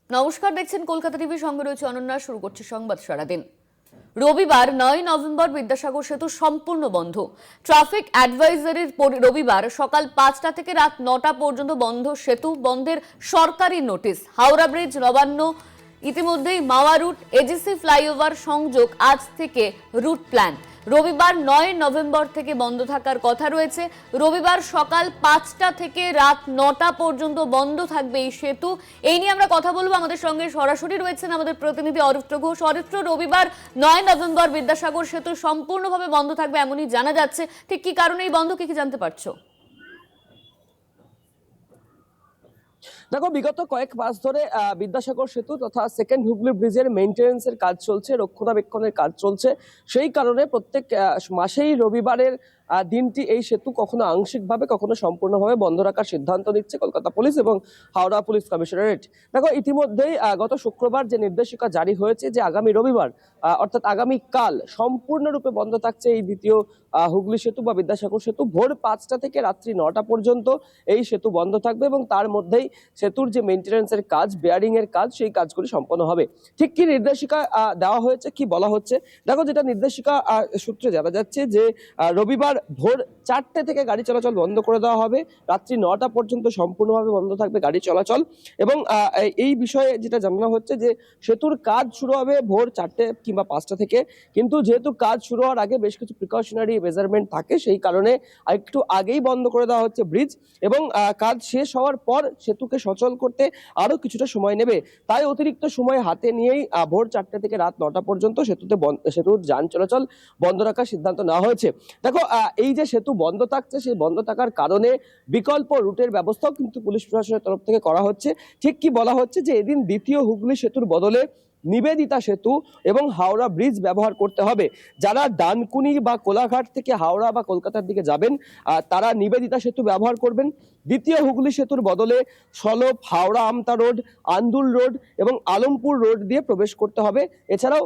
নমস্কার, দেখছেন কলকাতা টিভি, সঙ্গে রয়েছে অনন্যা। শুরু করছি সংবাদ সারাদিন। রবিবার 9 নভেম্বর বিদ্যাসাগর সেতু সম্পূর্ণ বন্ধ। ট্রাফিক অ্যাডভাইজারির রবিবার সকাল 5টা থেকে রাত 9টা পর্যন্ত বন্ধ সেতু। বন্ধের সরকারি নোটিশ। হাওড়া ব্রিজ নবান্ন ইতিমধ্যেই মাওয়া রুট এজিসি ফ্লাইওভার সংযোগ আজ থেকে রুট প্ল্যান। রবিবার 9 নভেম্বর থেকে বন্ধ থাকার কথা রয়েছে। রবিবার সকাল 5টা থেকে রাত 9টা পর্যন্ত বন্ধ থাকবে এই সেতু। এই নিয়ে আমরা কথা বলবো। আমাদের সঙ্গে সরাসরি রয়েছেন আমাদের প্রতিনিধি অরিত্র ঘোষ। অরিত্র, রবিবার 9 নভেম্বর বিদ্যাসাগর সেতু সম্পূর্ণভাবে বন্ধ থাকবে এমনই জানা যাচ্ছে। ঠিক কি কারণে এই বন্ধ, কি জানতে পারছো? দেখো, বিগত কয়েক মাস ধরে বিদ্যাসাগর সেতু তথা সেকেন্ড হুগলি ব্রিজের মেইনটেনেন্সের কাজ চলছে, রক্ষণাবেক্ষণের কাজ চলছে। সেই কারণে প্রত্যেক মাসেই রবিবারের দিনটি এই সেতু কখনো আংশিকভাবে কখনো সম্পূর্ণভাবে বন্ধ রাখার সিদ্ধান্ত নিচ্ছে কলকাতা পুলিশ এবং হাওড়া পুলিশ কমিশনারেট। দেখো, ইতিমধ্যেই গত শুক্রবার যে নির্দেশিকা জারি হয়েছে যে আগামী রবিবার অর্থাৎ আগামী কাল সম্পূর্ণরূপে বন্ধ থাকছে এই দ্বিতীয় হুগলি সেতু বা বিদ্যাসাগর সেতু। ভোর 5টা থেকে রাত্রি 9টা পর্যন্ত এই সেতু বন্ধ থাকবে এবং তার মধ্যেই সেতুর যে মেইনটেনেন্সের কাজ, বেয়ারিং এর কাজ, সেই কাজগুলি সম্পন্ন হবে। ঠিক কি নির্দেশিকা দেওয়া হয়েছে, কি বলা হচ্ছে? দেখো, যেটা নির্দেশিকা সূত্রে জানা যাচ্ছে যে রবিবার ভোর 4টে থেকে গাড়ি চলাচল বন্ধ করে দেওয়া হবে। রাত্রি 9টা পর্যন্ত সম্পূর্ণভাবে বন্ধ থাকবে গাড়ি চলাচল। এবং এই বিষয়ে যেটা জানানো হচ্ছে যে সেতুর কাজ শুরু হবে ভোর 4টে কিংবা 5টা থেকে, কিন্তু যেহেতু কাজ শুরু হওয়ার আগে বেশ কিছু প্রিকশনারি মেজারমেন্ট থাকে, সেই কারণে একটু আগেই বন্ধ করে দেওয়া হচ্ছে ব্রিজ। এবং কাজ শেষ হওয়ার পর সেতুকে সচল করতে আরো কিছুটা সময় নেবে। তাই অতিরিক্ত সময় হাতে নিয়েই ভোর 4টে থেকে রাত 9টা পর্যন্ত সেতুর যান চলাচল বন্ধ রাখার সিদ্ধান্ত নেওয়া হয়েছে। দেখো, এই যে সেতু বন্ধ থাকছে, সেই বন্ধ থাকার কারণে বিকল্প রুটের ব্যবস্থাও কিন্তু পুলিশ প্রশাসনের তরফ থেকে করা হচ্ছে। ঠিক কি বলা হচ্ছে যে এদিন দ্বিতীয় হুগলি সেতুর বদলে নিবেদিতা সেতু এবং হাওড়া ব্রিজ ব্যবহার করতে হবে। যারা ডানকুনি বা কোলাঘাট থেকে হাওড়া বা কলকাতার দিকে যাবেন তারা নিবেদিতা সেতু ব্যবহার করবেন। দ্বিতীয় হুগলি সেতুর বদলে সলপ, হাওড়া আমতা রোড, আন্দুল রোড এবং আলমপুর রোড দিয়ে প্রবেশ করতে হবে। এছাড়াও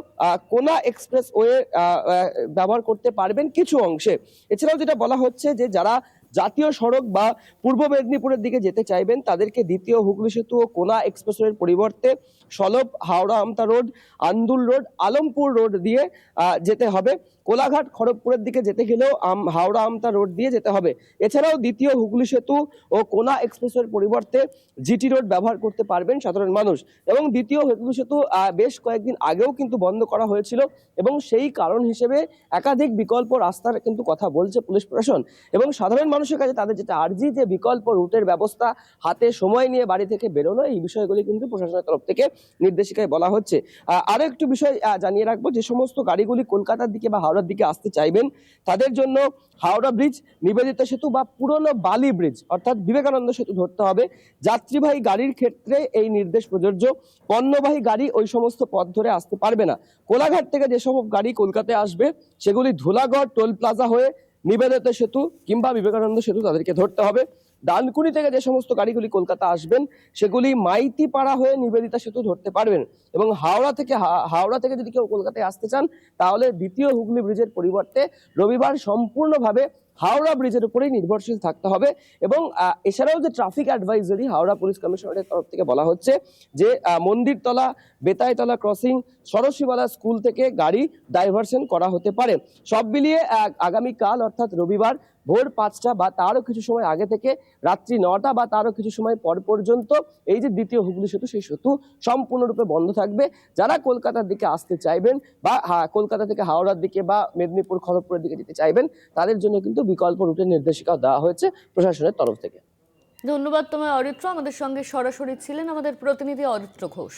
কোনা এক্সপ্রেস ওয়ে ব্যবহার করতে পারবেন কিছু অংশে। এছাড়াও যেটা বলা হচ্ছে যে যারা জাতীয় সড়ক বা পূর্ব মেদিনীপুরের দিকে যেতে চাইবেন তাদেরকে দ্বিতীয় হুগলি সেতু ও কোনা এক্সপ্রেসওয়ের পরিবর্তে Salap, Howrah Amta road, Andul road, Alampur road দিয়ে যেতে হবে। কোলাঘাট খড়গপুরের দিকে যেতে গেলেও হাওড়া আমতা রোড দিয়ে যেতে হবে। এছাড়াও দ্বিতীয় হুগলি সেতু ও কোনা এক্সপ্রেসওয়ের পরিবর্তে জিটি রোড ব্যবহার করতে পারবেন সাধারণ মানুষ। এবং দ্বিতীয় হুগলি সেতু বেশ কয়েকদিন আগেও কিন্তু বন্ধ করা হয়েছিল এবং সেই কারণ হিসেবে একাধিক বিকল্প রাস্তার কিন্তু কথা বলছে পুলিশ প্রশাসন। এবং সাধারণ মানুষের কাছে তাদের যেটা আর্জি যে বিকল্প রুটের ব্যবস্থা, হাতে সময় নিয়ে বাড়ি থেকে বেরোনো, এই বিষয়গুলি কিন্তু প্রশাসনের তরফ থেকে নির্দেশিকায় বলা হচ্ছে। আরো একটু বিষয় জানিয়ে রাখবো, যে সমস্ত গাড়িগুলি কলকাতার দিকে বা হাওড়ার দিকে আসতে চাইবেন তাদের জন্য হাওড়া ব্রিজ, নিবেদিতা সেতু বা পুরনো বালি ব্রিজ অর্থাৎ বিবেকানন্দ সেতু ধরতে হবে। যাত্রীবাহী গাড়ির ক্ষেত্রে এই নির্দেশ প্রযোজ্য। পণ্যবাহী গাড়ি ওই সমস্ত পথ ধরে আসতে পারবে না। কোলাঘাট থেকে যেসব গাড়ি কলকাতায় আসবে সেগুলি ধুলাগড় টোল প্লাজা হয়ে নিবেদিতা সেতু কিংবা বিবেকানন্দ সেতু তাদেরকে ধরতে হবে। ডানকুনি থেকে যে সমস্ত গাড়িগুলি কলকাতা আসবেন সেগুলি মাইতিপাড়া হয়ে নিবেদিতা সেতু ধরতে পারবেন। এবং হাওড়া থেকে যদি কেউ কলকাতায় আসতে চান তাহলে দ্বিতীয় হুগলি ব্রিজের পরিবর্তে রবিবার সম্পূর্ণভাবে হাওড়া ব্রিজের উপরেই নির্ভরশীল থাকতে হবে। এবং এছাড়াও যে ট্রাফিক অ্যাডভাইজারি হাওড়া পুলিশ কমিশনারের তরফ থেকে বলা হচ্ছে যে মন্দিরতলা, বেতাইতলা ক্রসিং, সরসীবালা স্কুল থেকে গাড়ি ডাইভারশন করা হতে পারে। সব মিলিয়ে আগামীকাল অর্থাৎ রবিবার ভোর 5টা বা তারও কিছু সময় আগে থেকে রাত্রি 9টা বা তারও কিছু সময় পর পর্যন্ত এই যে দ্বিতীয় হুগলি সেতু, সেই সেতু সম্পূর্ণরূপে বন্ধ থাকবে। যারা কলকাতার দিকে আসতে চাইবেন বা কলকাতা থেকে হাওড়ার দিকে বা মেদিনীপুর খড়গপুরের দিকে যেতে চাইবেন তাদের জন্য কিন্তু বিকল্প রুটের নির্দেশিকা দেওয়া হয়েছে প্রশাসনের তরফ থেকে। ধন্যবাদ তোমায় অরিত্র। আমাদের সঙ্গে সরাসরি ছিলেন আমাদের প্রতিনিধি অরিত্র ঘোষ।